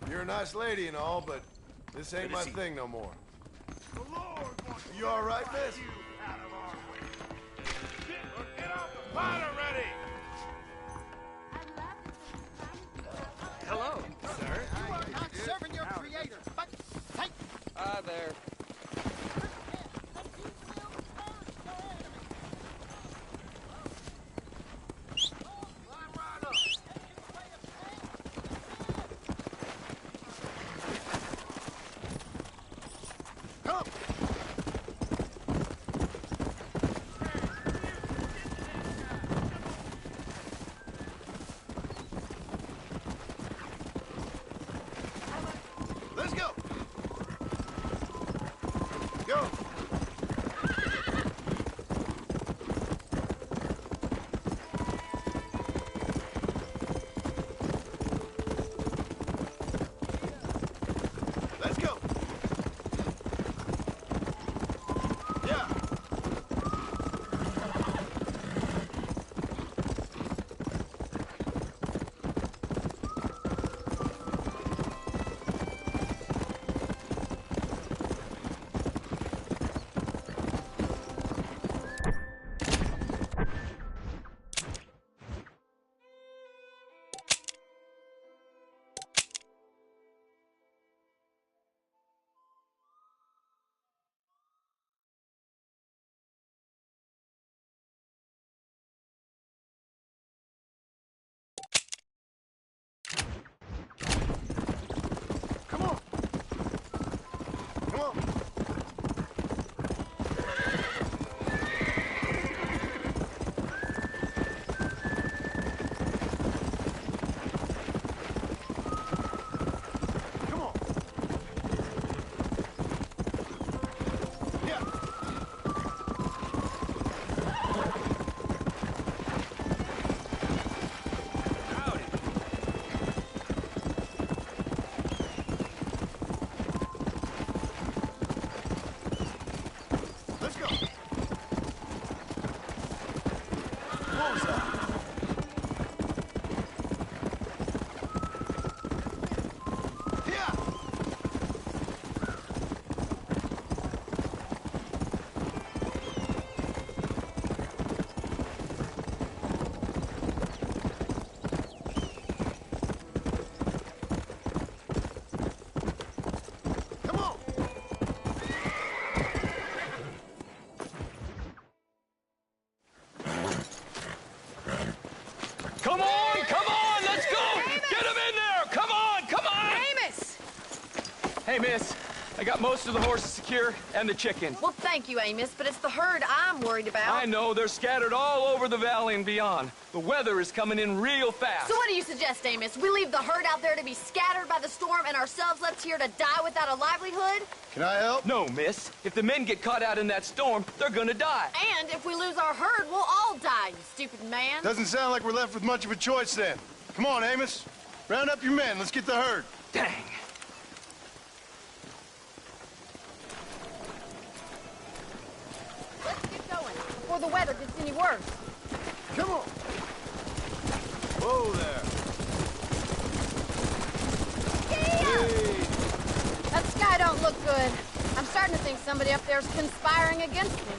You're a nice lady and all, but this ain't my thing no more. The Lord wants you all right, miss? you out of our way. Get off the pot already! Hello, sir. You are not serving your creator, but take... Hi there. Let's go! Go! Let's go! Yeah! Come on! Come on! Come on! Yeah! Howdy. Let's go! What was that? Yeah! Come on! Come on, let's go! Get him in there! Come on! Amos! Hey, miss, I got most of the horses secure and the chickens. Well, thank you, Amos, but it's the herd I'm worried about. I know, they're scattered all over the valley and beyond. The weather is coming in real fast. So what do you suggest, Amos? We leave the herd out there to be scattered by the storm and ourselves left here to die without a livelihood? Can I help? No, miss. If the men get caught out in that storm, they're gonna die. And if we lose our herd, we'll all die, you stupid man. Doesn't sound like we're left with much of a choice then. Come on, Amos. Round up your men. Let's get the herd. Dang. Let's get going before the weather gets any worse. Come on. Whoa there. Hey. That sky don't look good. I'm starting to think somebody up there's conspiring against me.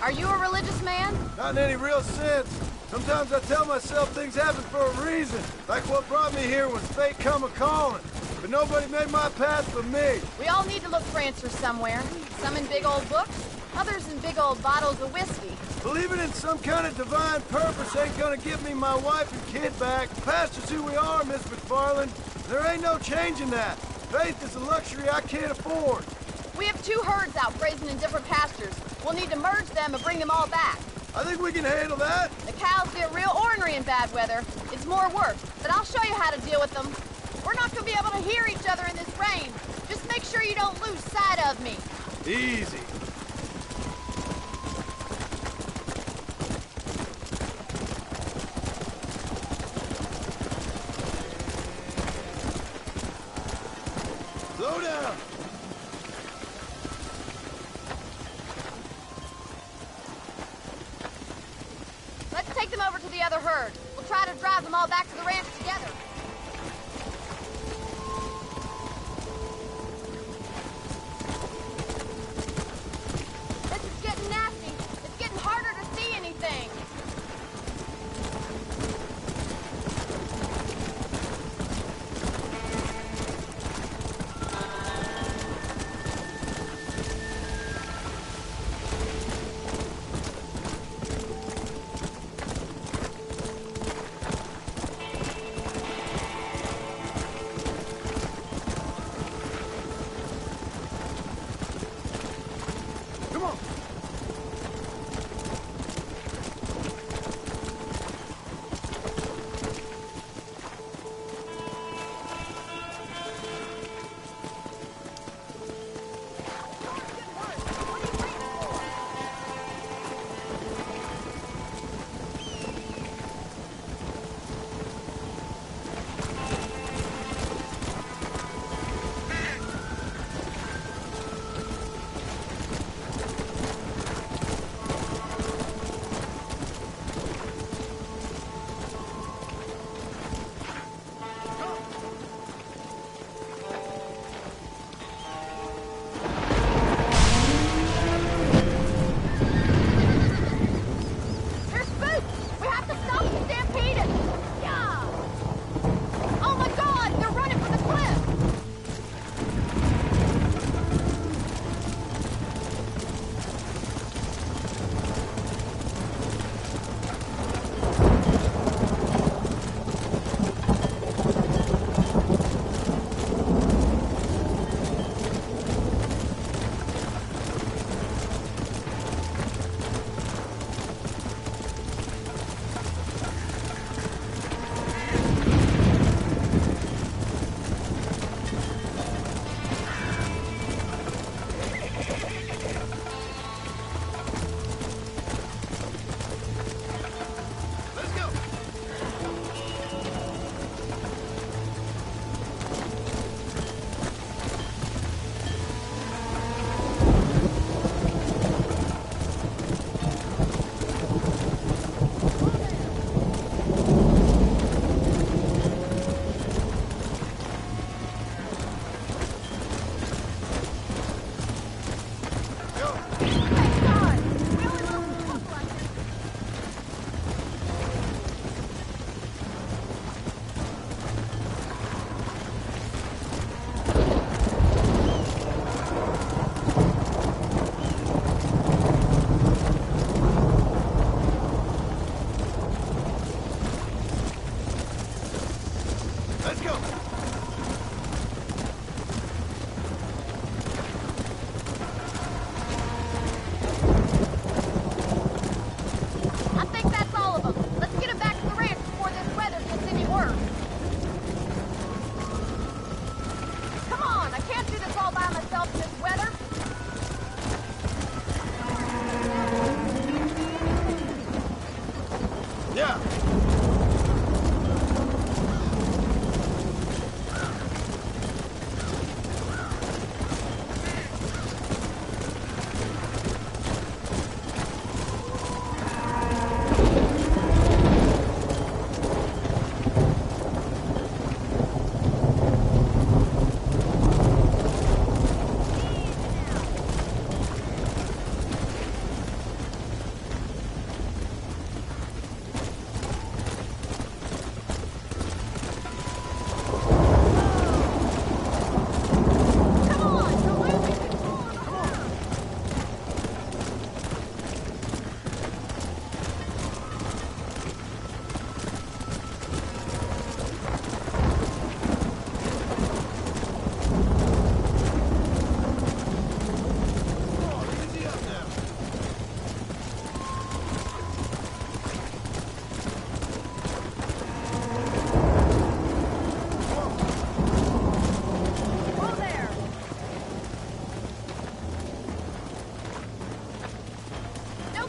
Are you a religious man? Not in any real sense. Sometimes I tell myself things happen for a reason. Like what brought me here when fate come a-calling. But nobody made my path for me. We all need to look for answers somewhere. Some in big old books, others in big old bottles of whiskey. Believing in some kind of divine purpose ain't gonna give me my wife and kid back. Past is who we are, Miss McFarland. There ain't no changing that. Faith is a luxury I can't afford. We have two herds out grazing in different pastures. We'll need to merge them and bring them all back. I think we can handle that. The cows get real ornery in bad weather. It's more work, but I'll show you how to deal with them. We're not gonna be able to hear each other in this rain. Just make sure you don't lose sight of me. Easy. Slow down. Let's take them over to the other herd. We'll try to drive them all back to the ranch together. This is getting nasty. It's getting harder to see anything. Come on. There's Boots! We have to stop the stampede! Yeah! Oh my god! They're running for the cliff! Let's go. Go. Thank God! We only lost a couple like this. Let's go.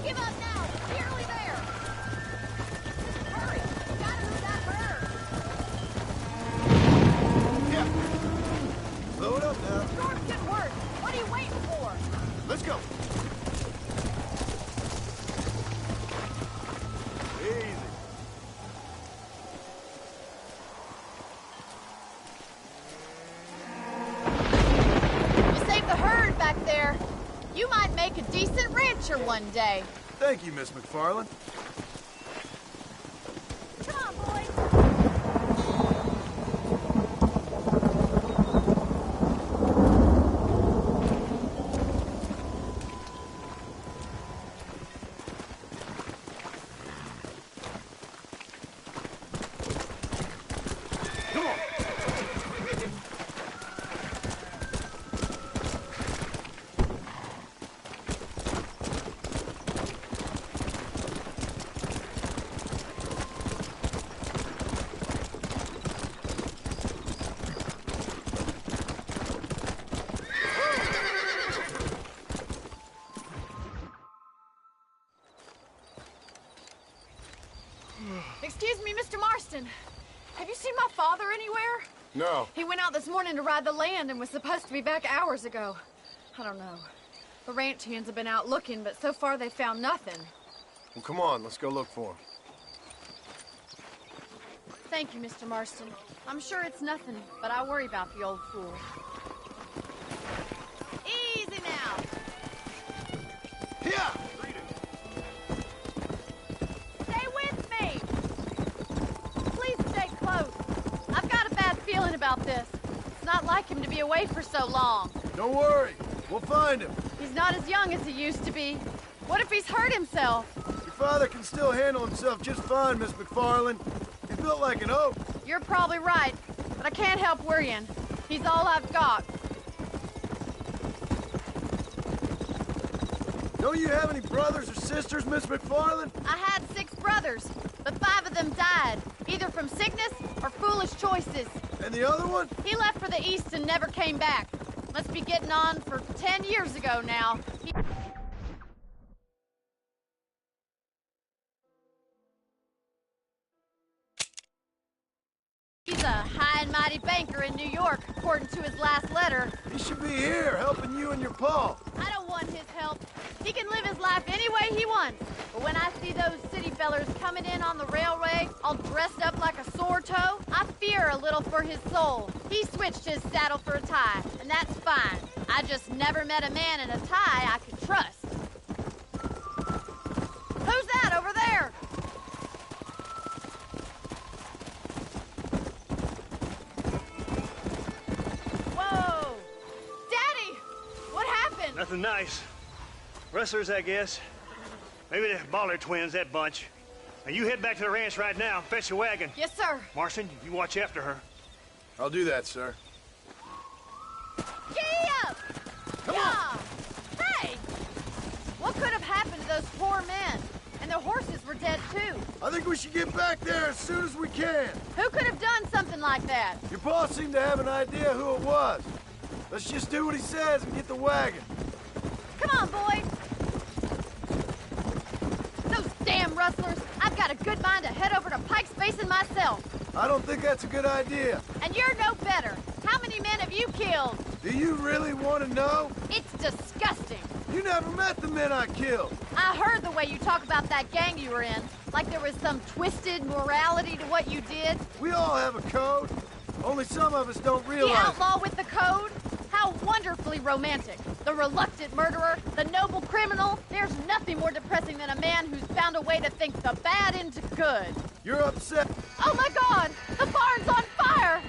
Don't give up now. We're nearly there. Hurry. We gotta move that herd. Yeah. Slow it up now. Storm's getting worse. What are you waiting for? Let's go. Easy. You saved the herd back there. You might make a decent rancher one day. Thank you, Miss McFarland. Come on, boys. Come on. Excuse me, Mr. Marston. Have you seen my father anywhere? No. He went out this morning to ride the land and was supposed to be back hours ago. I don't know. The ranch hands have been out looking, but so far they've found nothing. Well, come on, let's go look for him. Thank you, Mr. Marston. I'm sure it's nothing, but I worry about the old fool. Easy now. Yeah. Stay with me. Please stay close. I've got a bad feeling about this. It's not like him to be away for so long. Don't worry. We'll find him. He's not as young as he used to be. What if he's hurt himself? Your father can still handle himself just fine, Miss McFarland. He's built like an oak. You're probably right, but I can't help worrying. He's all I've got. Don't you have any brothers or sisters, Miss McFarland? I had 6 brothers, but 5 of them died, either from sickness or foolish choices. And the other one? He left for the east and never came back. Must be getting on for 10 years ago now. He's a high and mighty banker in New York, according to his last letter. He should be here, helping you and your pa. I don't want his help. He can live his life any way he wants. But when I see those city fellers coming in on the railway, all dressed up like a sore toe, I fear a little for his soul. He switched his saddle for a tie, and that's fine. I just never met a man in a tie I could trust. Who's that over there? Whoa! Daddy! What happened? Nothing nice. Rustlers, I guess. Maybe the Baller twins, that bunch. Now you head back to the ranch right now and fetch the wagon. Yes, sir. Marston, you watch after her. I'll do that, sir. Giddy up! Come on! Hey! What could have happened to those poor men? And their horses were dead, too. I think we should get back there as soon as we can. Who could have done something like that? Your boss seemed to have an idea who it was. Let's just do what he says and get the wagon. Come on, boys! Those damn rustlers! I've got a good mind to head over to Pike's Basin myself. I don't think that's a good idea. And you're no better. How many men have you killed? Do you really want to know? It's disgusting. You never met the men I killed. I heard the way you talk about that gang you were in. Like there was some twisted morality to what you did. We all have a code. Only some of us don't realize. The outlaw with the code? How wonderfully romantic. The reluctant murderer, the noble criminal. There's nothing more depressing than a man who's found a way to think the bad into good. You're upset. Oh my God! The barn's on fire!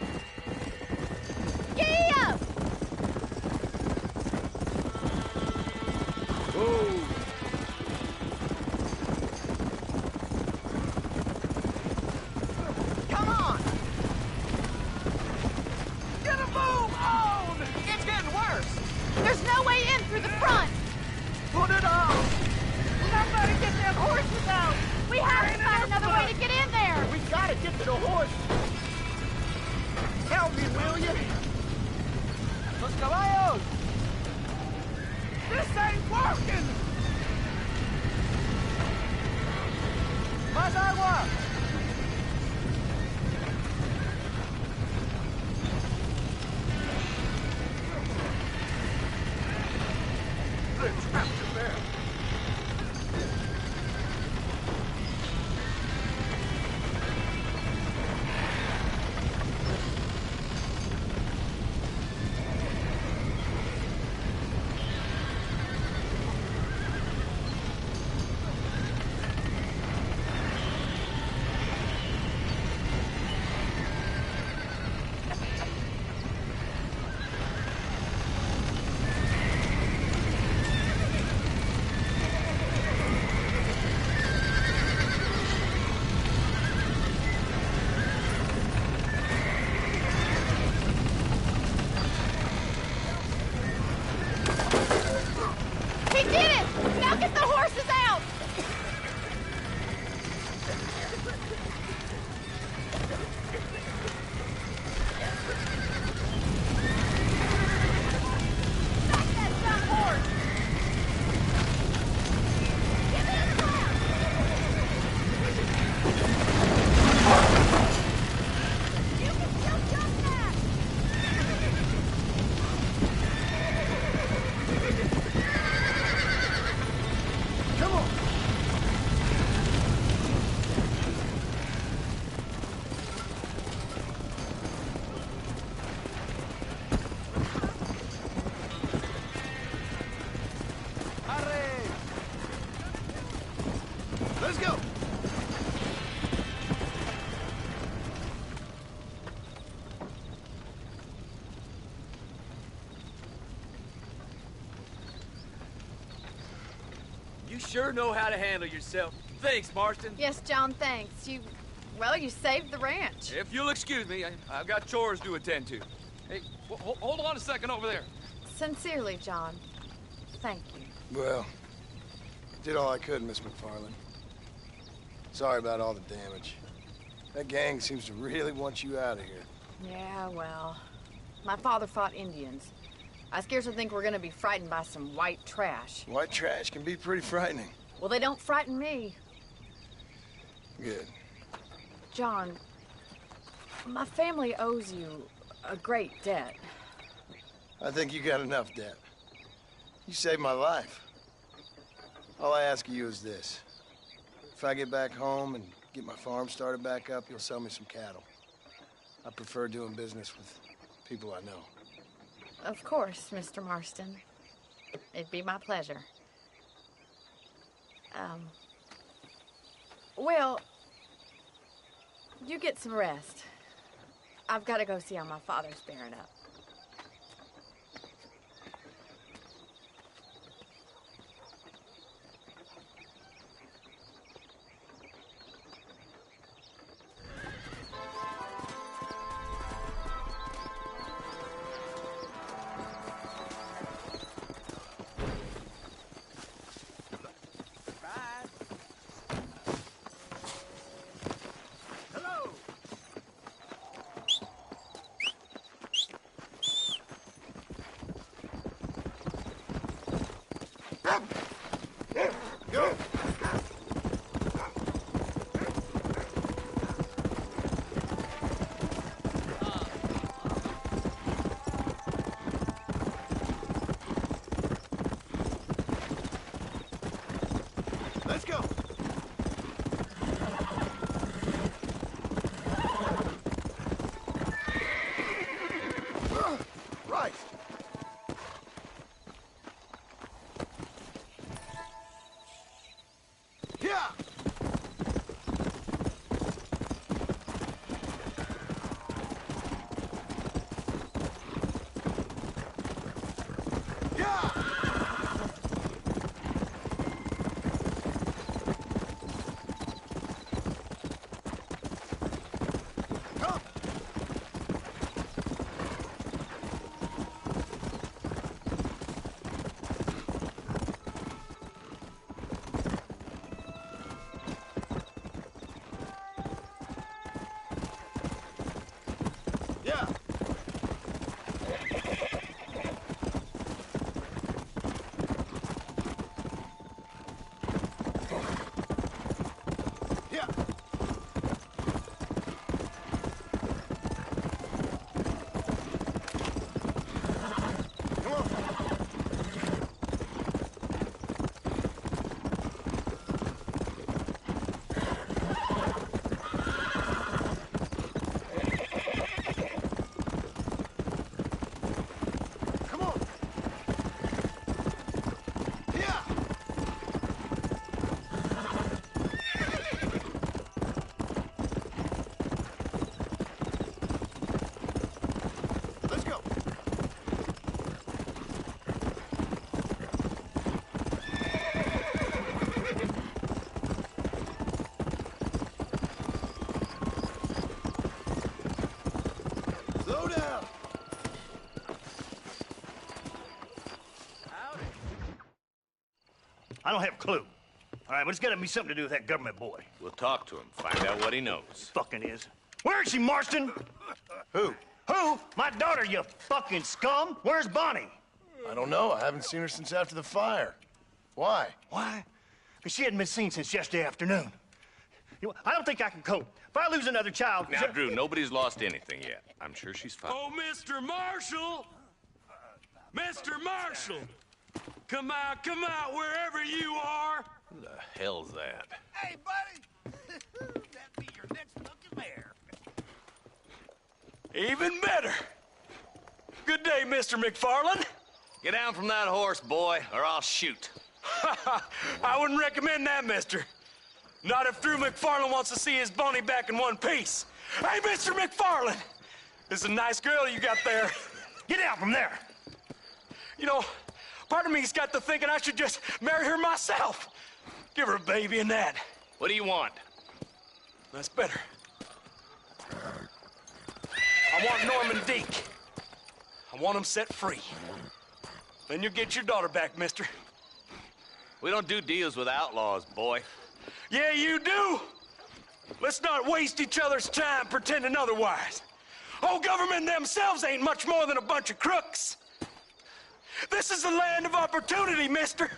Giddy up! Oh. Come on! Get a move on! It's getting worse! There's no way in through the front! Put it on! Somebody get them horses out! We have to find another way to get in there! We gotta get to the horse! Help me, will you? Los caballos! This ain't working! ¡Más agua! He did it! Now get the horses out! Stop that dumb horse! Give me a shot! You can still jump that! Come on! Let's go! You sure know how to handle yourself. Thanks, Marston. Yes, John, thanks. You saved the ranch. If you'll excuse me, I've got chores to attend to. Hey, hold on a second over there. Sincerely, John. Thank you. Well, did all I could, Miss McFarland. Sorry about all the damage. That gang seems to really want you out of here. Yeah, well, my father fought Indians. I scarcely think we're gonna be frightened by some white trash. White trash can be pretty frightening. Well, they don't frighten me. Good. John, my family owes you a great debt. I think you got enough debt. You saved my life. All I ask of you is this. If I get back home and get my farm started back up, you'll sell me some cattle. I prefer doing business with people I know. Of course, Mr. Marston. It'd be my pleasure. Well, you get some rest. I've got to go see how my father's bearing up. Go! Let's go! Right! Yeah! Yeah! Come! I don't have a clue. All right, but it's got to be something to do with that government boy. We'll talk to him, find out what he knows. Fucking is. Where is she, Marston? Who? Who? My daughter, you fucking scum. Where's Bonnie? I don't know. I haven't seen her since after the fire. Why? Why? Because she hadn't been seen since yesterday afternoon. I don't think I can cope. If I lose another child... Now, Drew, nobody's lost anything yet. I'm sure she's fine. Oh, Mr. Marshall! Mr. Marshall! Come out, wherever you are! Who the hell's that? Hey, buddy! That'd be your next lucky mare. Even better! Good day, Mr. McFarland. Get down from that horse, boy, or I'll shoot. I wouldn't recommend that, mister. Not if Drew McFarland wants to see his Bonnie back in one piece. Hey, Mr. McFarland! This is a nice girl you got there. Get out from there! You know, part of me's got to thinking I should just marry her myself. Give her a baby and that. What do you want? That's better. I want Norman Deek. I want him set free. Then you'll get your daughter back, mister. We don't do deals with outlaws, boy. Yeah, you do. Let's not waste each other's time pretending otherwise. Oh, government themselves ain't much more than a bunch of crooks. This is the land of opportunity, mister.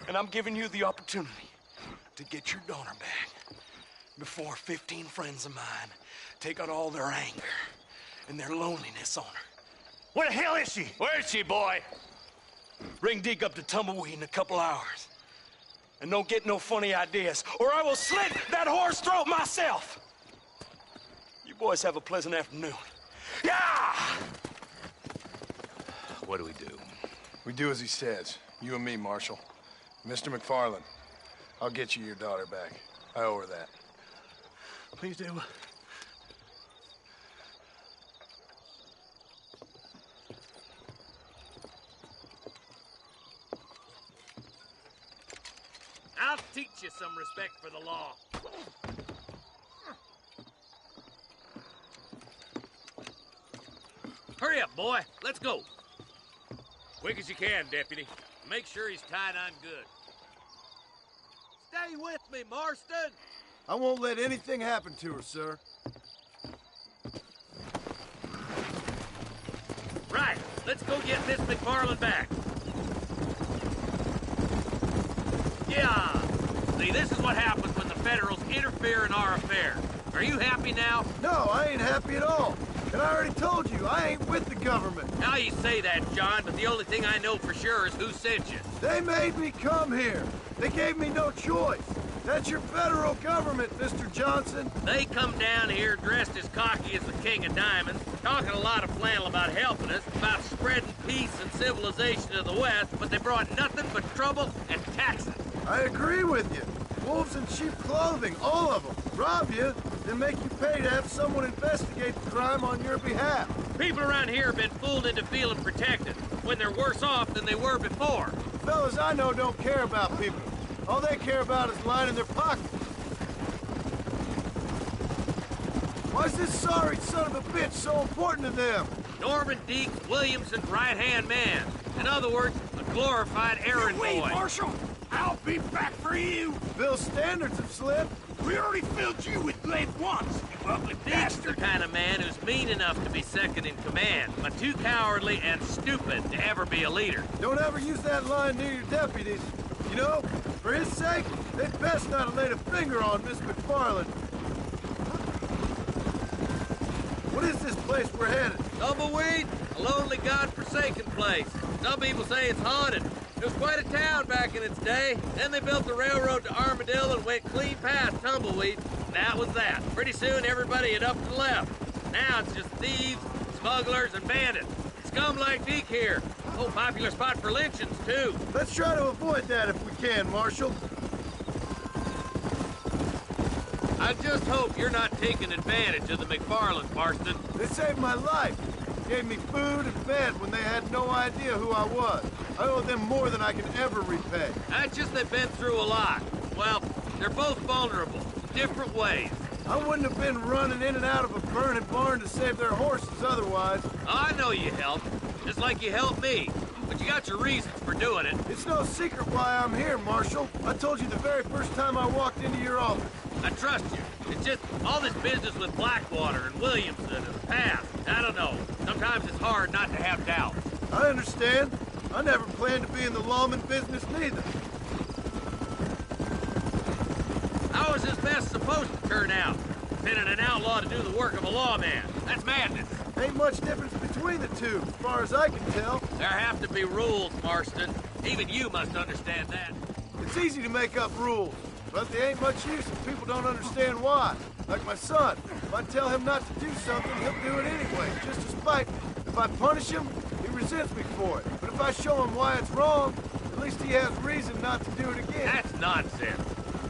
And I'm giving you the opportunity to get your daughter back before 15 friends of mine take out all their anger and their loneliness on her. Where the hell is she? Where is she, boy? Bring Deke up to Tumbleweed in a couple hours. And don't get no funny ideas, or I will slit that horse throat myself. You boys have a pleasant afternoon. Yeah! What do we do? We do as he says. You and me, Marshal. Mr. McFarland, I'll get you your daughter back. I owe her that. Please do. I'll teach you some respect for the law. Hurry up, boy. Let's go. Quick as you can, deputy. Make sure he's tied on good. Stay with me, Marston. I won't let anything happen to her, sir. Right. Let's go get Miss McFarland back. Yeah. See, this is what happens when the Federals interfere in our affair. Are you happy now? No, I ain't happy at all. And I already told you, I ain't with the government. Now you say that, John, but the only thing I know for sure is who sent you. They made me come here. They gave me no choice. That's your federal government, Mr. Johnson. They come down here dressed as cocky as the King of Diamonds, talking a lot of flannel about helping us, about spreading peace and civilization to the West, but they brought nothing but trouble and taxes. I agree with you. Wolves in sheep clothing, all of them. Rob you, then make you pay to have someone investigate the crime on your behalf. People around here have been fooled into feeling protected, when they're worse off than they were before. Fellas I know don't care about people. All they care about is lining their pockets. Why's this sorry son of a bitch so important to them? Norman Deek, Williamson's right-hand man. In other words, a glorified errand boy. Marshal! I'll be back for you! Bill's standards have slipped. We already filled you with lead once, you ugly Deek's the bastard! kind of man who's mean enough to be second in command, but too cowardly and stupid to ever be a leader. Don't ever use that line near your deputies. You know, for his sake, they'd best not have laid a finger on Miss McFarland. What is this place we're headed? Tumbleweed, a lonely, godforsaken place. Some people say it's haunted. It was quite a town back in its day. Then they built the railroad to Armadillo and went clean past Tumbleweed. And that was that. Pretty soon everybody had up and left. Now it's just thieves, smugglers, and bandits. Scum like Deke here. Oh, popular spot for lynchings, too. Let's try to avoid that if we can, Marshal. I just hope you're not taking advantage of the McFarland, Marston. They saved my life. Gave me food and bed when they had no idea who I was. I owe them more than I can ever repay. That's just they've been through a lot. Well, they're both vulnerable, in different ways. I wouldn't have been running in and out of a burning barn to save their horses otherwise. I know you helped, just like you helped me. but you got your reasons for doing it. It's no secret why I'm here, Marshal. I told you the very first time I walked into your office. I trust you. It's just all this business with Blackwater and Williamson and the past. I don't know. Sometimes it's hard not to have doubt. I understand. I never planned to be in the lawman business neither. How is this mess supposed to turn out? Pinning an outlaw to do the work of a lawman. That's madness. Ain't much difference between the two, as far as I can tell. There have to be rules, Marston. Even you must understand that. It's easy to make up rules, but they ain't much use if people don't understand why. Like my son. If I tell him not to do something, he'll do it anyway, just to spite me. If I punish him, he resents me for it. But if I show him why it's wrong, at least he has reason not to do it again. That's nonsense.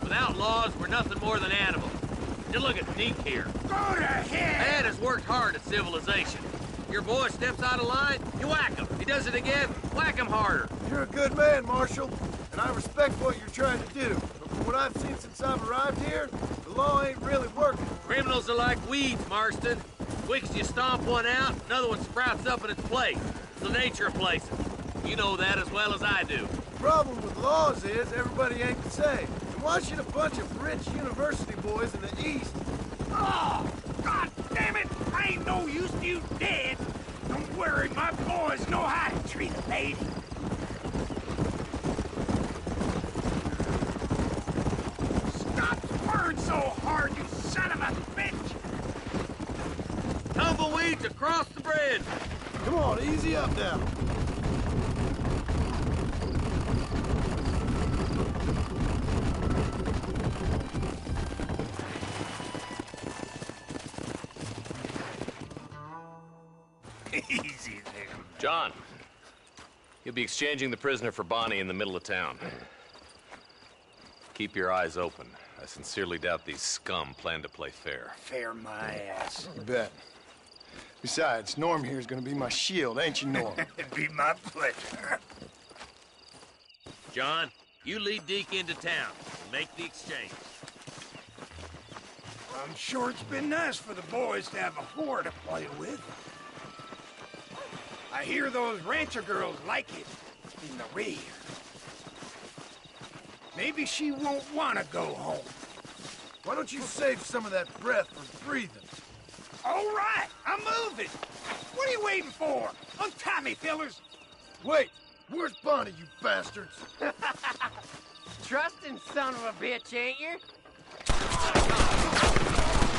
Without laws, we're nothing more than animals. Just look at Deke here. Go to hell! Man has worked hard at civilization. Your boy steps out of line, you whack him. He does it again, whack him harder. You're a good man, Marshal, and I respect what you're trying to do. But from what I've seen since I've arrived here, the law ain't really working. Criminals are like weeds, Marston. Quick you stomp one out, another one sprouts up in its place. It's the nature of places. You know that as well as I do. The problem with laws is everybody ain't the same. And why should a bunch of rich university boys in the East... Oh, God damn it! I ain't no use to you dead. Don't worry, my boys know how to treat a lady. Stop spurring so hard, you son of a bitch! Tumbleweeds across the bridge. Come on, easy up now. Easy there. John, you'll be exchanging the prisoner for Bonnie in the middle of town. Keep your eyes open. I sincerely doubt these scum plan to play fair. Fair my ass. You bet. Besides, Norm here's gonna be my shield, ain't you, Norm? It'd be my pleasure. John, you lead Deke into town and make the exchange. I'm sure it's been nice for the boys to have a whore to play with. I hear those rancher girls like it in the rear. Maybe she won't want to go home. Why don't you save some of that breath for breathing? All right, I'm moving. What are you waiting for? Untie me, fellers. Wait, where's Bonnie, you bastards? Trusting son of a bitch, ain't you?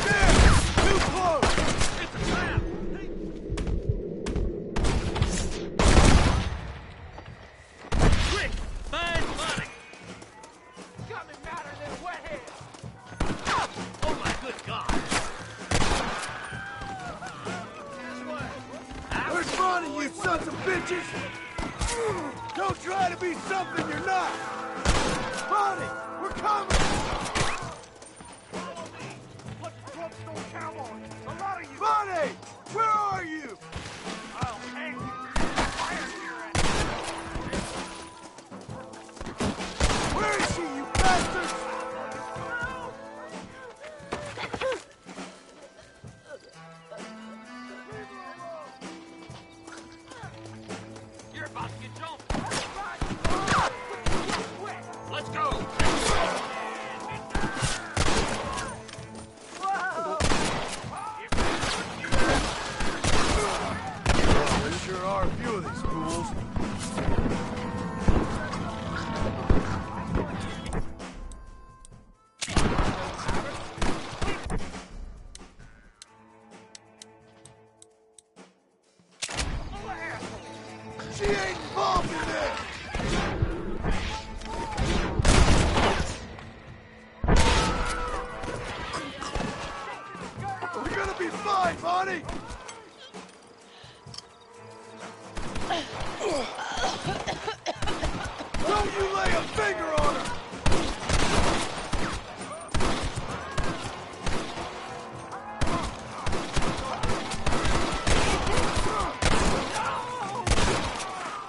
Damn! Too close! It's a trap! Quick! Find Bonnie! Got me madder than a wet head. Oh my good God! Where's Bonnie, you sons of bitches? Don't try to be something you're not! Bonnie, we're coming! Follow me. Let the drums don't count on. A lot of you. Bonnie! Where are you? I'll hang you. Fire here at Where is she, you bastards? You're about to get jumped! Let's go! There sure are a few of these fools. She ain't involved in this! We're gonna be fine, Bonnie! Don't you lay a finger on her!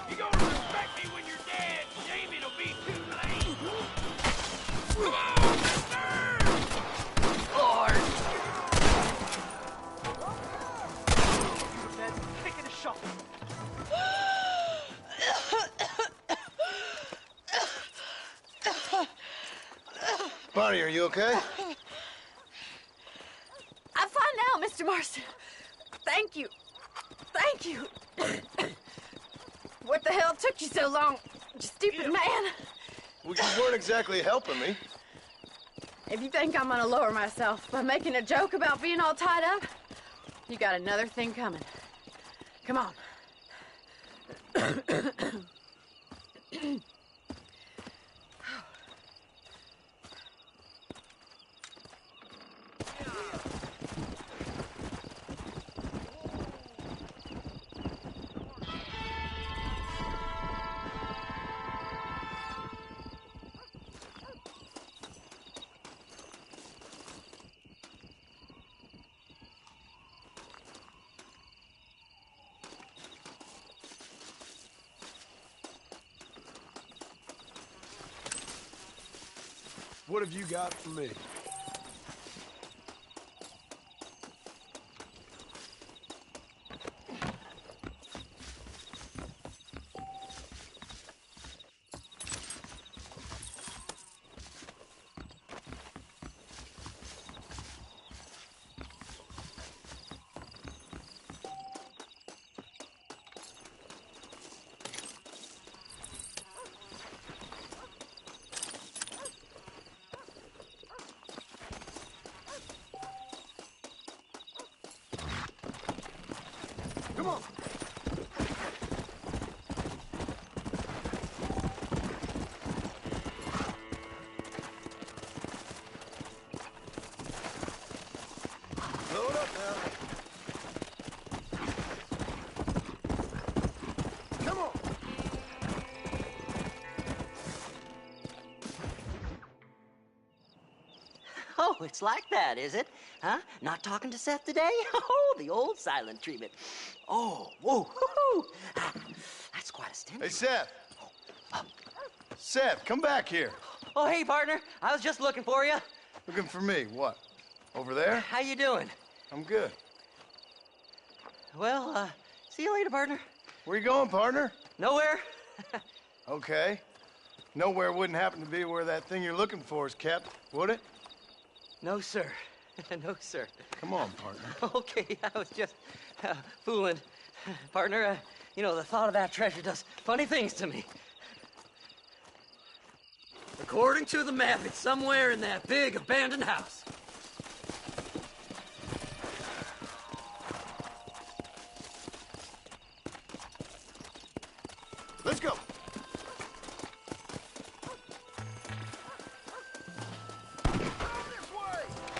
You gonna respect me when you're dead. Shame it'll be too late. Come on, mister! Taking a shot. Bonnie, are you okay? I'm fine now, Mr. Marston. Thank you. Thank you. What the hell took you so long, you stupid man? Well, you weren't exactly helping me. If you think I'm gonna lower myself by making a joke about being all tied up, you got another thing coming. Come on. What have you got for me? Come on. Load up now. Come on. Oh, it's like that, is it? Huh? Not talking to Seth today? Oh, the old silent treatment. Oh, whoa, whoo-hoo. That's quite a stench. Hey, Seth. Seth, come back here. Oh, hey, partner. I was just looking for you. Looking for me. What? Over there? How you doing? I'm good. Well, see you later, partner. Where you going, partner? Nowhere. Okay. Nowhere wouldn't happen to be where that thing you're looking for is kept, would it? No, sir. No, sir. Come on, partner. Okay, I was just fooling. Partner, you know, the thought of that treasure does funny things to me. According to the map, it's somewhere in that big abandoned house. Let's go.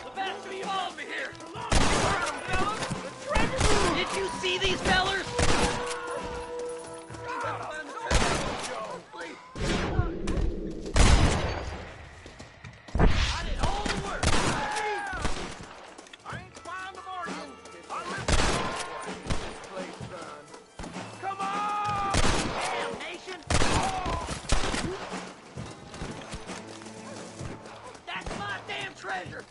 Sebastian, you follow me here. Did you see these fellers? I did all the work. I ain't fine the morning. I live this place, son. Come on! Damn, nation. That's my damn treasure.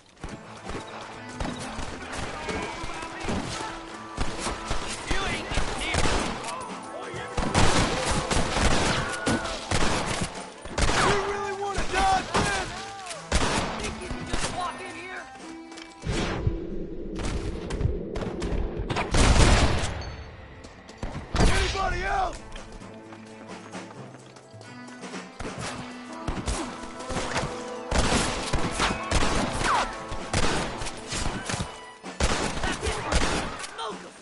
You ain't getting near. You really want to dodge this? Think you can just walk in here? Anybody else? That's it, partner. Smoke 'em.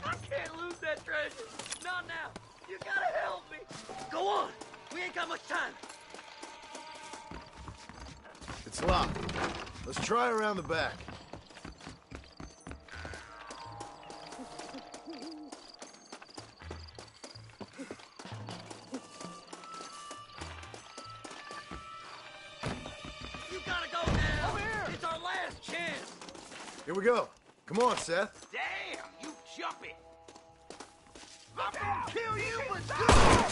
I can't lose that treasure. Not now. You gotta help me. Go on. We ain't got much time. It's locked. Let's try around the back. You gotta go now. Over here. It's our last chance. Here we go. Come on, Seth. Damn, you jumpy. I'm gonna kill you, but good.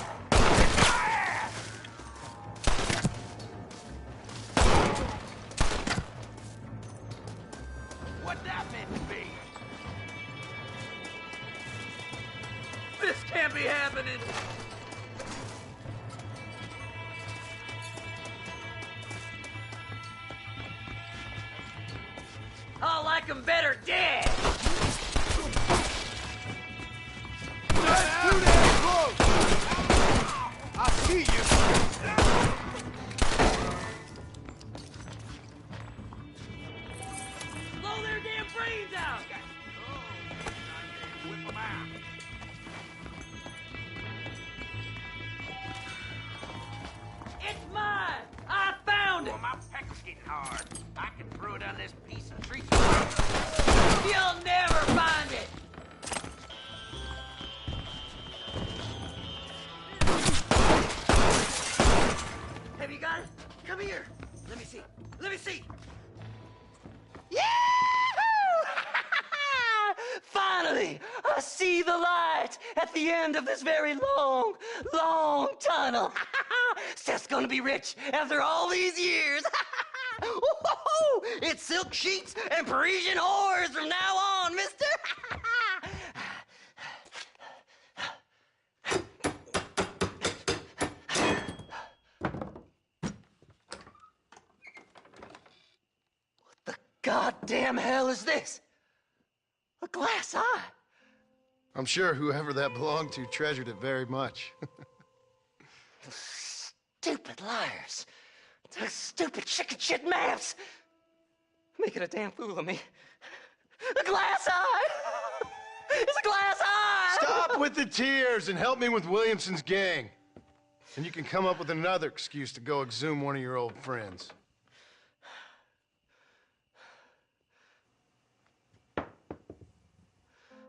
What that meant to be? This can't be happening. I like 'em better dead. That's too damn close! I see you! Blow their damn brains out. Whip 'em out. It's mine. I found it. Well, my peck's getting hard. I can throw it on this piece of tree. You'll never find it. Have you got it? Come here. Let me see. Let me see. Yahoo! Finally, I see the light at the end of this very long, long tunnel. Seth's gonna be rich after all these years. Woo-hoo-hoo! It's silk sheets and Parisian whores from now on, mister. What the goddamn hell is this? A glass eye. I'm sure whoever that belonged to treasured it very much. Stupid liars. Those stupid chicken shit maps. Making a damn fool of me. A glass eye! It's a glass eye! Stop with the tears and help me with Williamson's gang. And you can come up with another excuse to go exhume one of your old friends.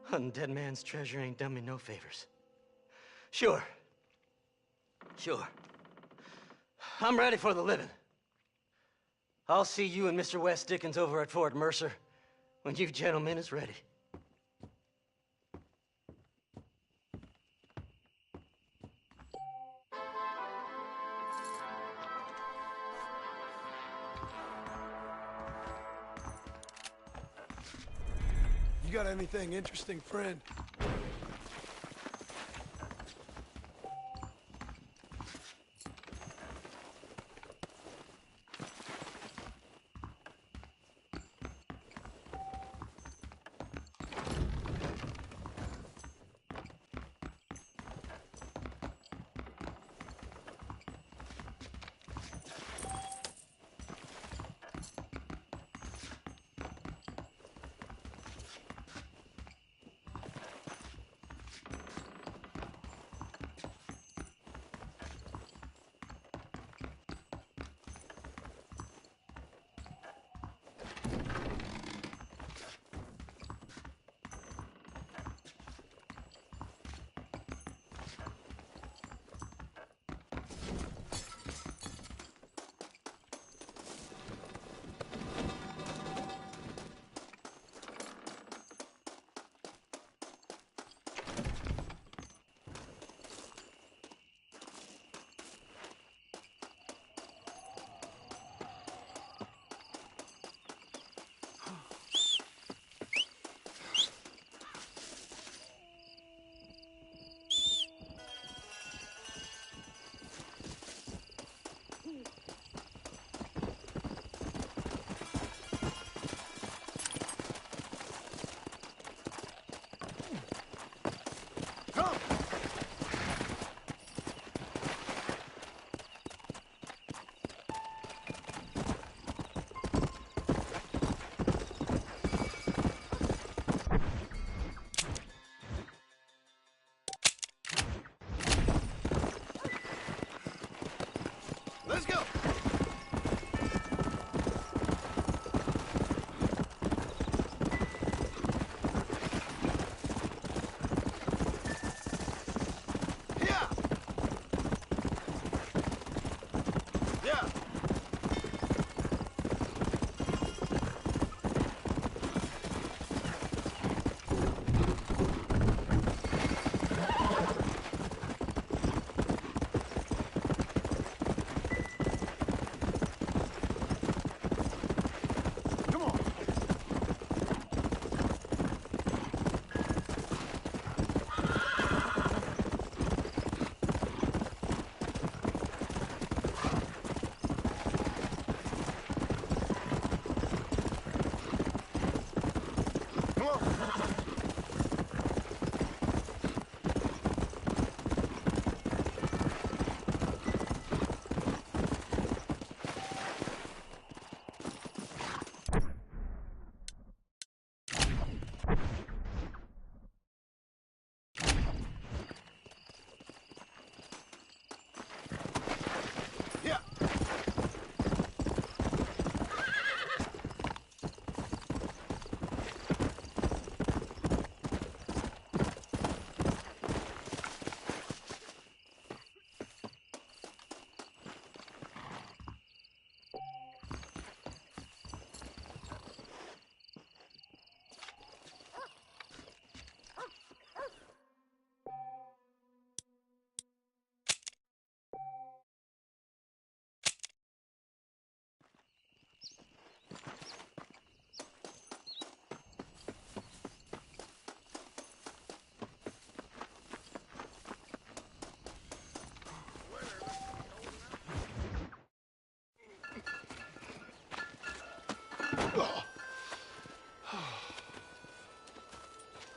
Hunting dead man's treasure ain't done me no favors. Sure. I'm ready for the living. I'll see you and Mr. West Dickens over at Fort Mercer when you gentlemen is ready. You got anything interesting, friend?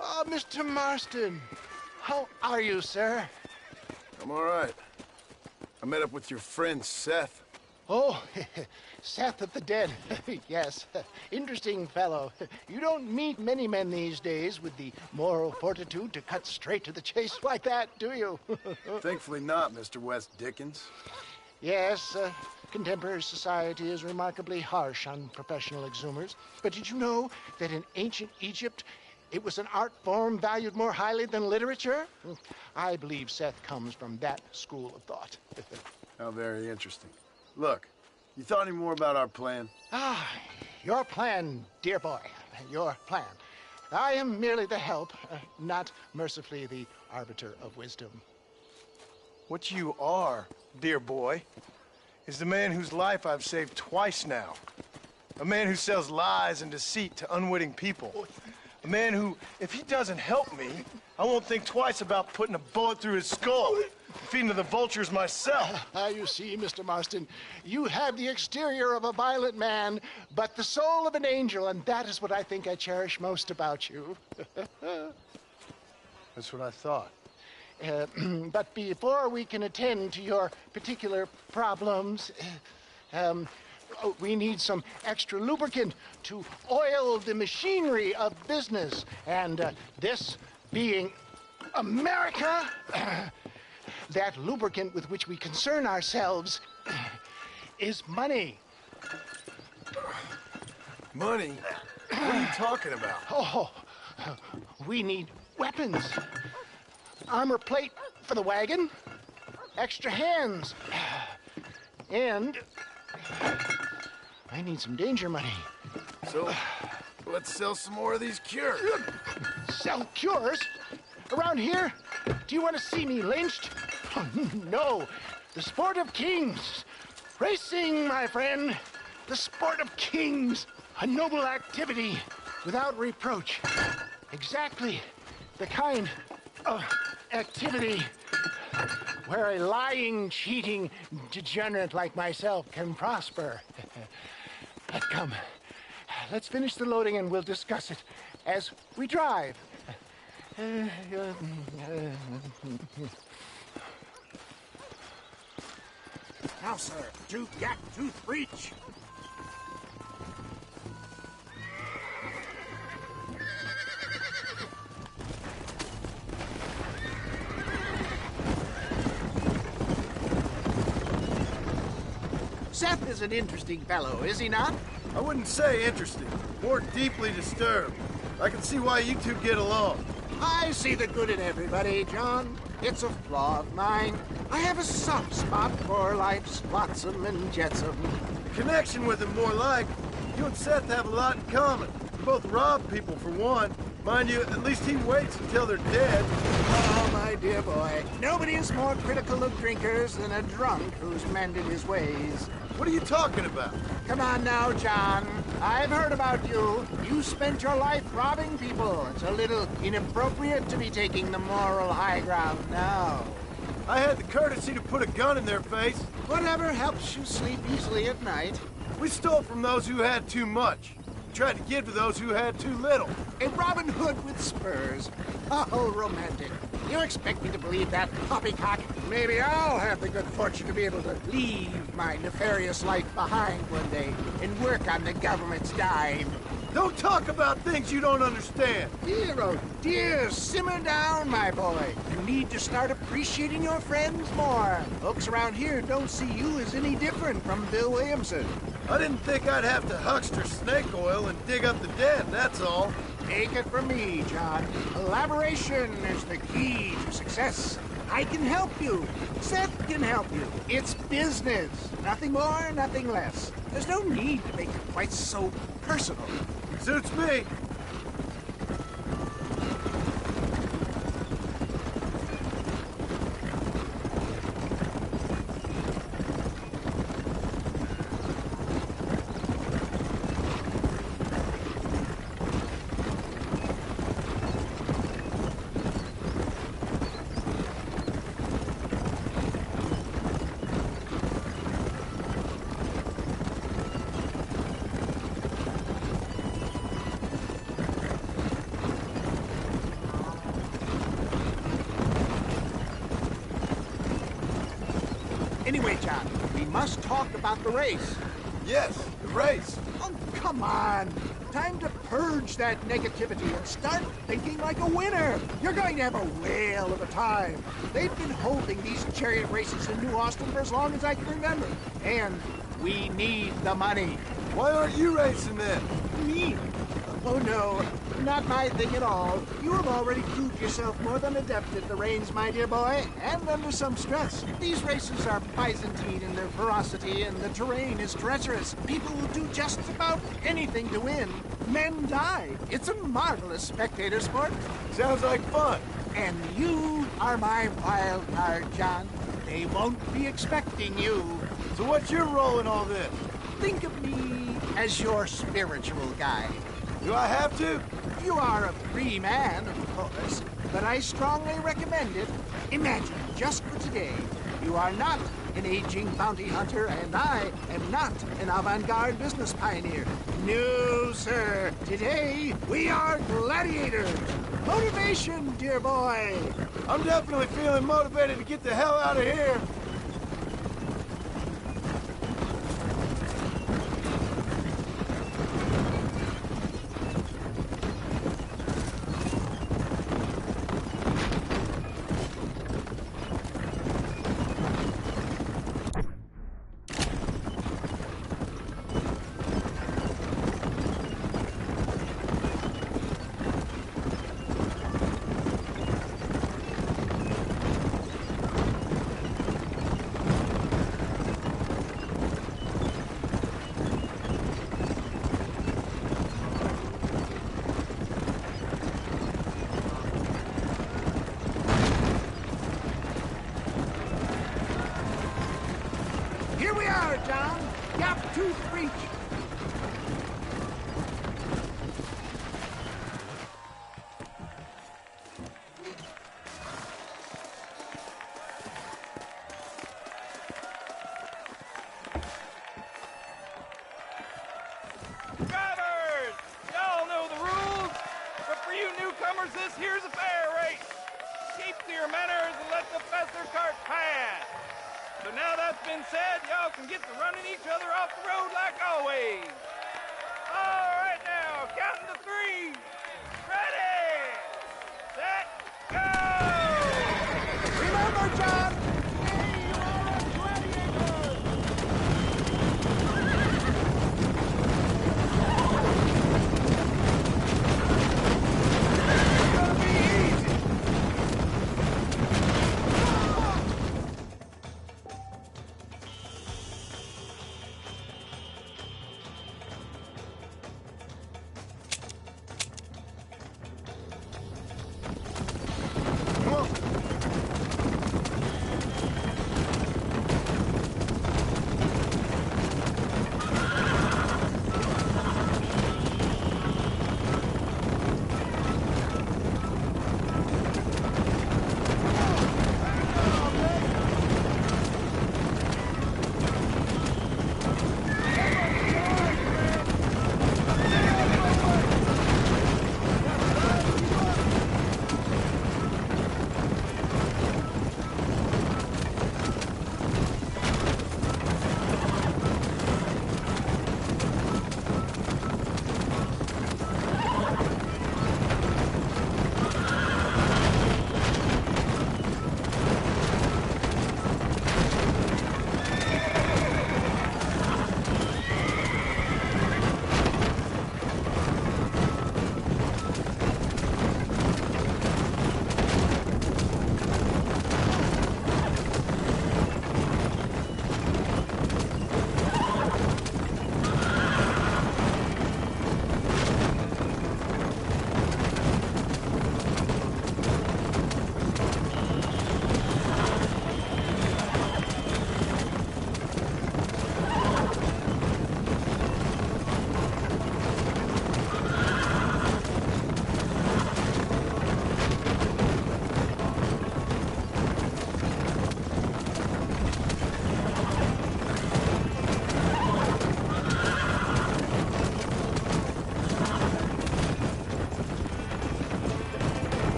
Oh, Mr. Marston. How are you, sir? I'm all right. I met up with your friend, Seth. Oh, Seth of the Dead. Yes, interesting fellow. You don't meet many men these days with the moral fortitude to cut straight to the chase like that, do you? Thankfully not, Mr. West Dickens. Yes, contemporary society is remarkably harsh on professional exhumers. But did you know that in ancient Egypt, it was an art form valued more highly than literature? I believe Seth comes from that school of thought. How very interesting. Look, you thought any more about our plan? Ah, your plan, dear boy, your plan. I am merely the help, not mercifully the arbiter of wisdom. What you are, dear boy, is the man whose life I've saved twice now. A man who sells lies and deceit to unwitting people. A man who, if he doesn't help me, I won't think twice about putting a bullet through his skull. Feeding to the vultures myself. You see, Mr. Marston, you have the exterior of a violent man, but the soul of an angel, and that is what I think I cherish most about you. That's what I thought. But before we can attend to your particular problems, we need some extra lubricant to oil the machinery of business. And this being America, that lubricant with which we concern ourselves is money. Money? What are you talking about? Oh, we need weapons. Armor plate for the wagon, extra hands, and I need some danger money. So, let's sell some more of these cures. Sell cures? Around here? Do you want to see me lynched? Oh, no. The sport of kings. Racing, my friend. The sport of kings. A noble activity without reproach. Exactly the kind of activity where a lying, cheating degenerate like myself can prosper. Come, let's finish the loading and we'll discuss it as we drive. Now, sir, tooth gap, tooth breach. Seth is an interesting fellow, is he not? I wouldn't say interesting, more deeply disturbed. I can see why you two get along. I see the good in everybody, John. It's a flaw of mine. I have a soft spot for life's flotsam and jetsam. The connection with him more like, you and Seth have a lot in common. You both rob people for one. Mind you, at least he waits until they're dead. Oh, my dear boy. Nobody is more critical of drinkers than a drunk who's mended his ways. What are you talking about? Come on now, John. I've heard about you. You spent your life robbing people. It's a little inappropriate to be taking the moral high ground now. I had the courtesy to put a gun in their face. Whatever helps you sleep easily at night. We stole from those who had too much. Tried to give to those who had too little. A Robin Hood with spurs. Oh, romantic. You expect me to believe that poppycock? Maybe I'll have the good fortune to be able to leave my nefarious life behind one day and work on the government's dime. Don't talk about things you don't understand. Dear, oh dear, simmer down, my boy. You need to start appreciating your friends more. Folks around here don't see you as any different from Bill Williamson. I didn't think I'd have to huckster snake oil and dig up the dead, that's all. Take it from me, John. Collaboration is the key to success. I can help you. Seth can help you. It's business. Nothing more, nothing less. There's no need to make it quite so personal. Suits me. Anyway, John, we must talk about the race. Yes, the race. Oh, come on. Time to purge that negativity and start thinking like a winner. You're going to have a whale of a time. They've been holding these chariot races in New Austin for as long as I can remember. And we need the money. Why aren't you racing then? Me? Oh, no. Not my thing at all. You have already proved yourself more than adept at the reins, my dear boy, and under some stress. These races are Byzantine in their ferocity, and the terrain is treacherous. People will do just about anything to win. Men die. It's a marvelous spectator sport. Sounds like fun. And you are my wild card, John. They won't be expecting you. So what's your role in all this? Think of me as your spiritual guide. Do I have to? You are a free man, of course, but I strongly recommend it. Imagine, just for today, you are not an aging bounty hunter, and I am not an avant-garde business pioneer. No, sir. Today, we are gladiators. Motivation, dear boy. I'm definitely feeling motivated to get the hell out of here. Here we are, John. Gap tooth breach. Drivers! Y'all know the rules, but for you newcomers, this here's a fair race. Keep to your manners and let the faster cart pass. So now that's been said, y'all can get to running each other off the road like always. All right now, counting to three. Ready, set, go! Remember, John, today you are a gladiator. It's gonna be easy.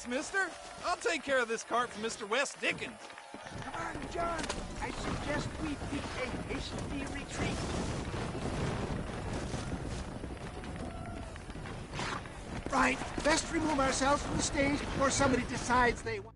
mister. I'll take care of this cart for Mr. Wes Dickens. Come on, John. I suggest we take a hasty retreat. Right. Best remove ourselves from the stage before somebody decides they want.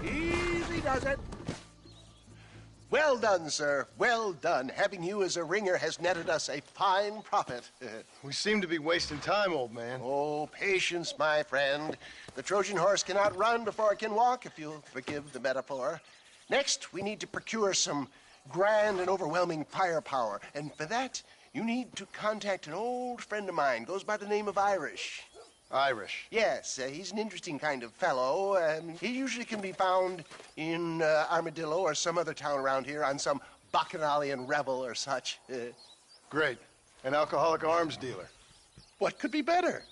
Easy does it. Well done, sir. Well done. Having you as a ringer has netted us a fine profit. We seem to be wasting time, old man. Oh, patience, my friend. The Trojan horse cannot run before it can walk, if you'll forgive the metaphor. Next, we need to procure some grand and overwhelming firepower. And for that, you need to contact an old friend of mine. Goes by the name of Irish. Irish? Yes, he's an interesting kind of fellow. He usually can be found in Armadillo or some other town around here on some bacchanalian revel or such. Great. An alcoholic arms dealer. What could be better?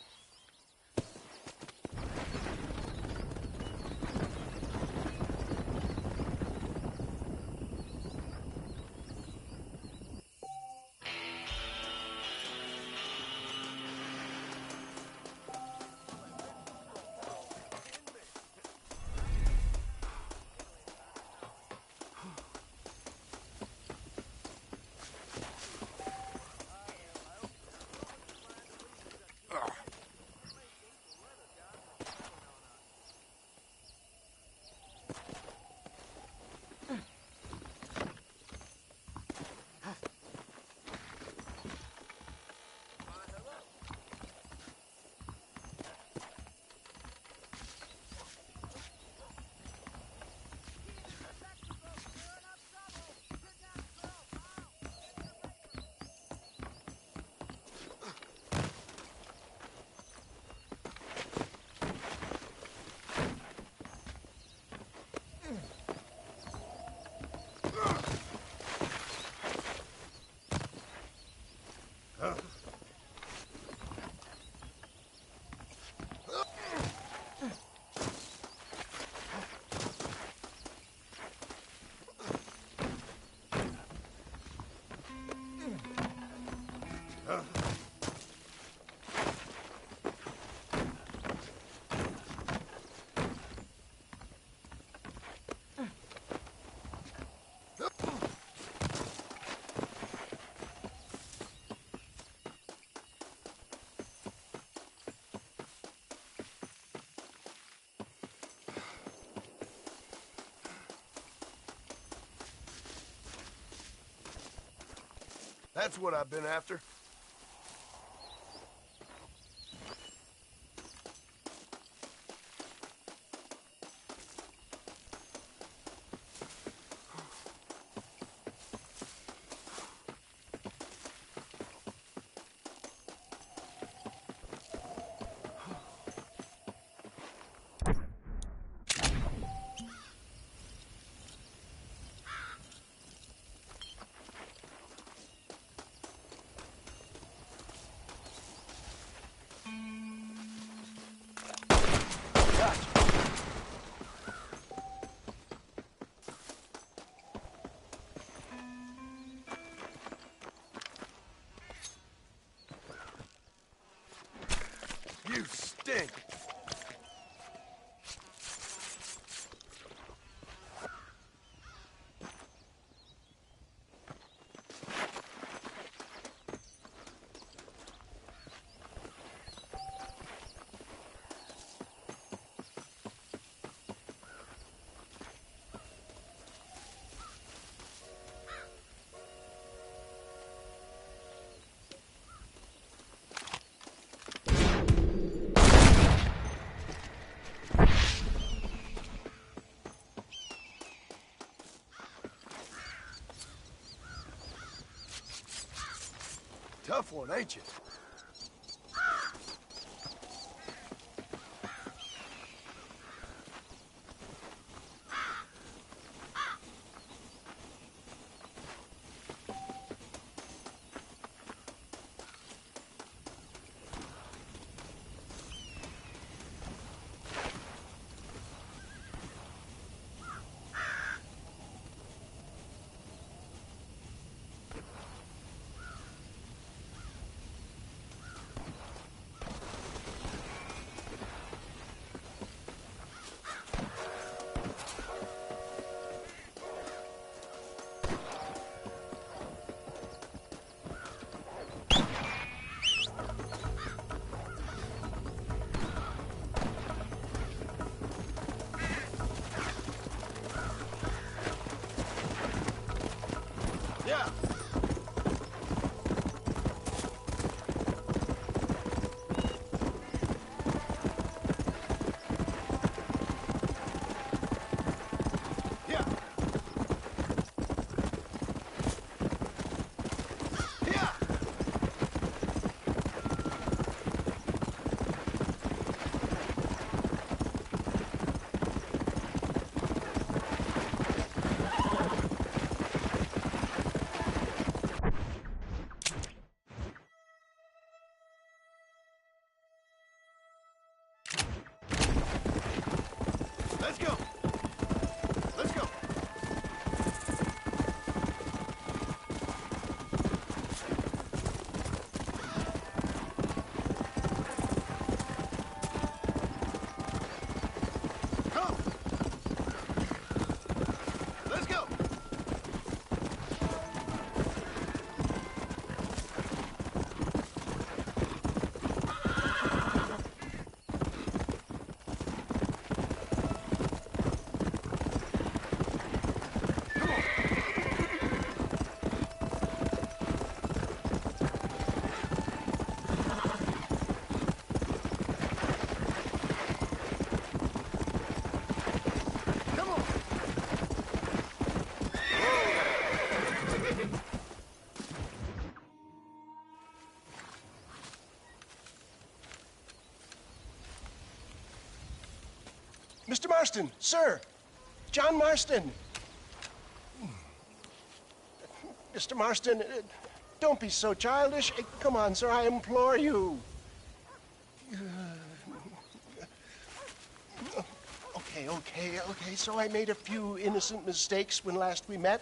That's what I've been after. You stink. Tough one, ain't you? Yeah. Let's go. Let's go. Come. Let's go. Mr. Marston, sir. John Marston. Mr. Marston, don't be so childish. Come on, sir, I implore you. Okay, so I made a few innocent mistakes when last we met.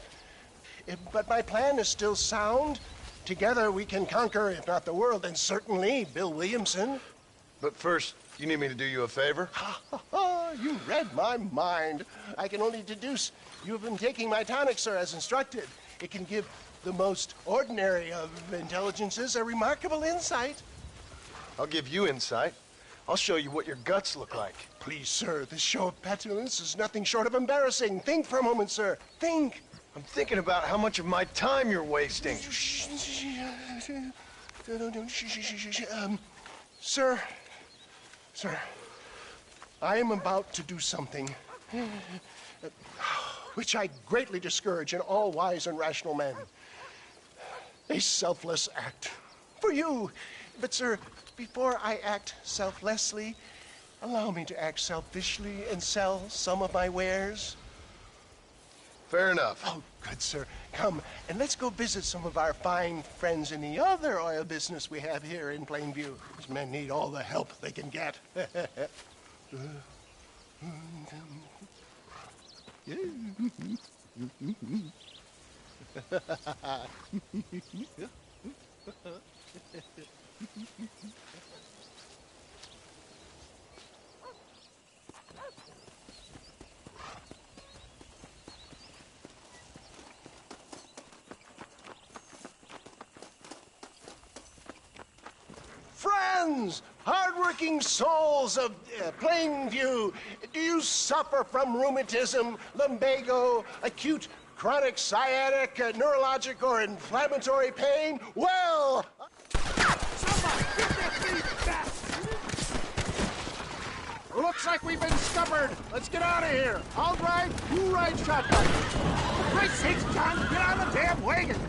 But my plan is still sound. Together we can conquer, if not the world, then certainly Bill Williamson. But first, you need me to do you a favor? You read my mind. I can only deduce you have been taking my tonic, sir, as instructed. It can give the most ordinary of intelligences a remarkable insight. I'll give you insight. I'll show you what your guts look like. Please, sir, this show of petulance is nothing short of embarrassing. Think for a moment, sir. Think. I'm thinking about how much of my time you're wasting. Sir, I am about to do something which I greatly discourage in all wise and rational men. A selfless act for you. But, sir, before I act selflessly, allow me to act selfishly and sell some of my wares. Fair enough. Oh, good, sir. Come, and let's go visit some of our fine friends in the other oil business we have here in Plainview. These men need all the help they can get. Friends, hardworking souls of Plainview, do you suffer from rheumatism, lumbago, acute chronic sciatic, neurologic, or inflammatory pain? Well... Somebody, get that thief back! Looks like we've been scuppered. Let's get out of here. I'll drive, you ride shotgun. For Christ's sakes, John, get on the damn wagon!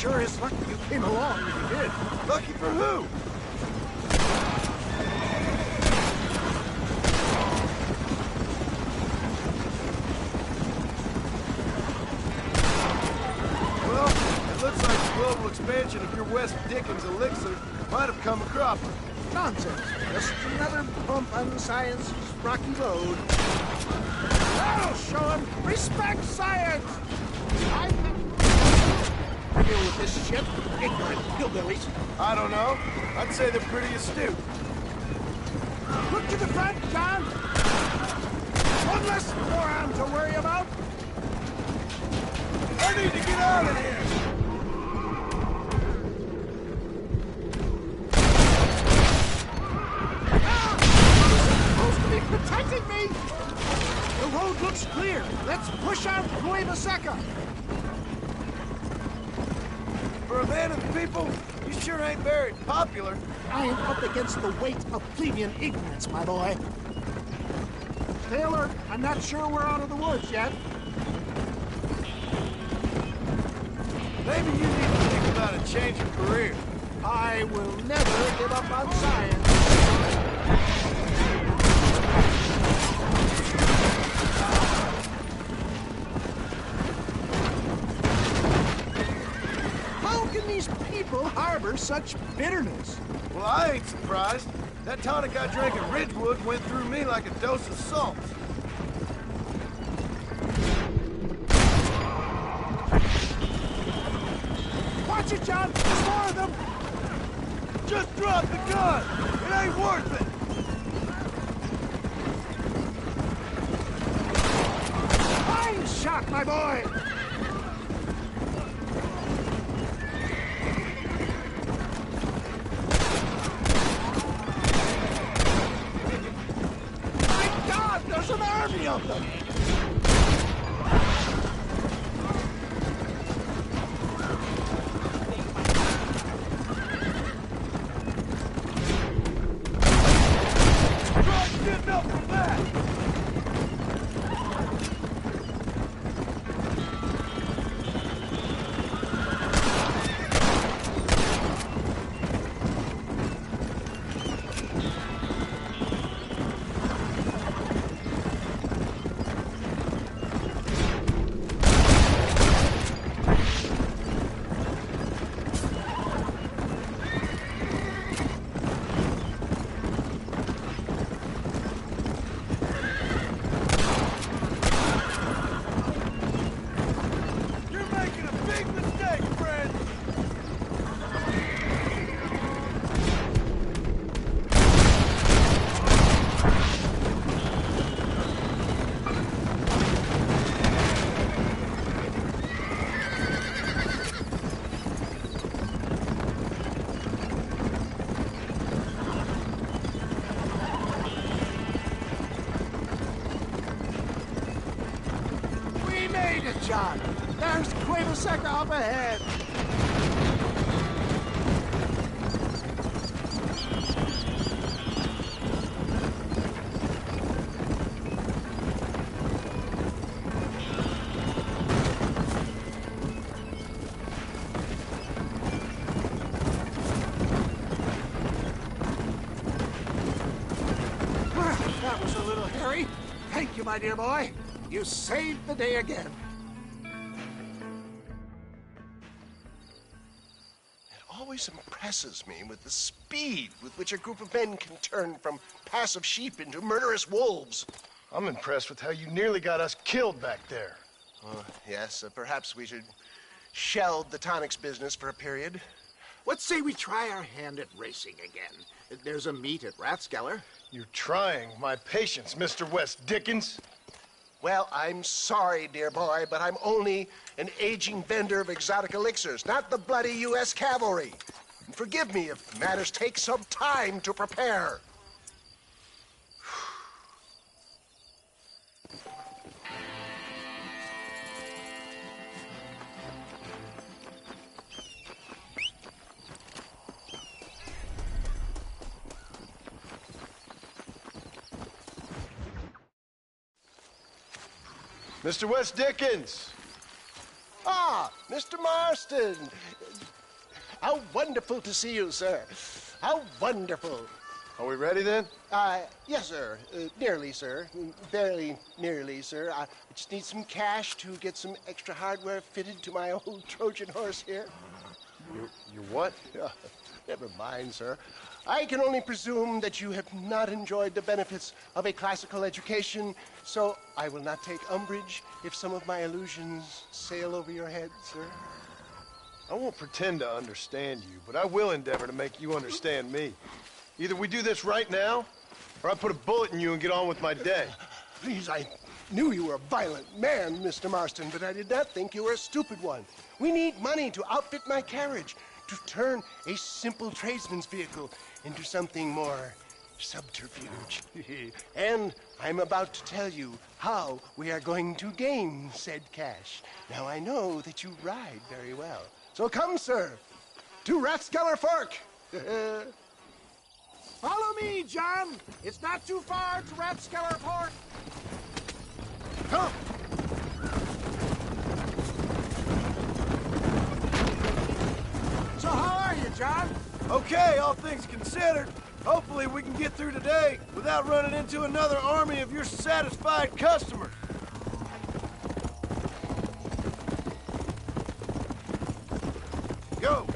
sure is lucky you came along when you did. Lucky for who? Well, it looks like the global expansion of your West Dickens elixir might have come a cropper. Nonsense. Just another bump on science's rocky road. That'll show him. Respect science! I deal with this shit. Ignorant hillbillies. I don't know. I'd say they're pretty astute. Look to the front, John! One less moron to worry about. I need to get out of here! Protecting me! The road looks clear. Let's push out Nueva Seca. For a man of the people, you sure ain't very popular. I am up against the weight of plebeian ignorance, my boy. Taylor, I'm not sure we're out of the woods yet. Maybe you need to think about a change of career. I will never give up on science. How can these people harbor such bitterness? Well, I ain't surprised. That tonic I drank at Ridgewood went through me like a dose of salt. Watch it, John! There's more of them! Just drop the gun! It ain't worth it! Fine shot, my boy! My God, there's an army of them! John. There's Nueva Seca up ahead. Well, that was a little hairy. Thank you, my dear boy. You saved the day again. Always impresses me with the speed with which a group of men can turn from passive sheep into murderous wolves. I'm impressed with how you nearly got us killed back there. Yes, perhaps we should shelve the tonics business for a period. What say we try our hand at racing again? There's a meet at Rathskeller. You're trying my patience, Mr. West Dickens. Well, I'm sorry, dear boy, but I'm only an aging vendor of exotic elixirs, not the bloody U.S. cavalry. And forgive me if matters take some time to prepare. Mr. West Dickens! Ah, Mr. Marston! How wonderful to see you, sir. How wonderful. Are we ready then? Yes, sir. Nearly, sir. Barely nearly, sir. I just need some cash to get some extra hardware fitted to my old Trojan horse here. You what? Never mind, sir. I can only presume that you have not enjoyed the benefits of a classical education, so I will not take umbrage if some of my illusions sail over your head, sir. I won't pretend to understand you, but I will endeavor to make you understand me. Either we do this right now, or I put a bullet in you and get on with my day. Please, I knew you were a violent man, Mr. Marston, but I did not think you were a stupid one. We need money to outfit my carriage, to turn a simple tradesman's vehicle into something more subterfuge. And I'm about to tell you how we are going to gain said cash. Now, I know that you ride very well. So come, sir, to Rathskeller Fork. Follow me, John. It's not too far to Rathskeller Fork. Come. So how are you, John? Okay, all things considered. Hopefully we can get through today without running into another army of your satisfied customers. Go!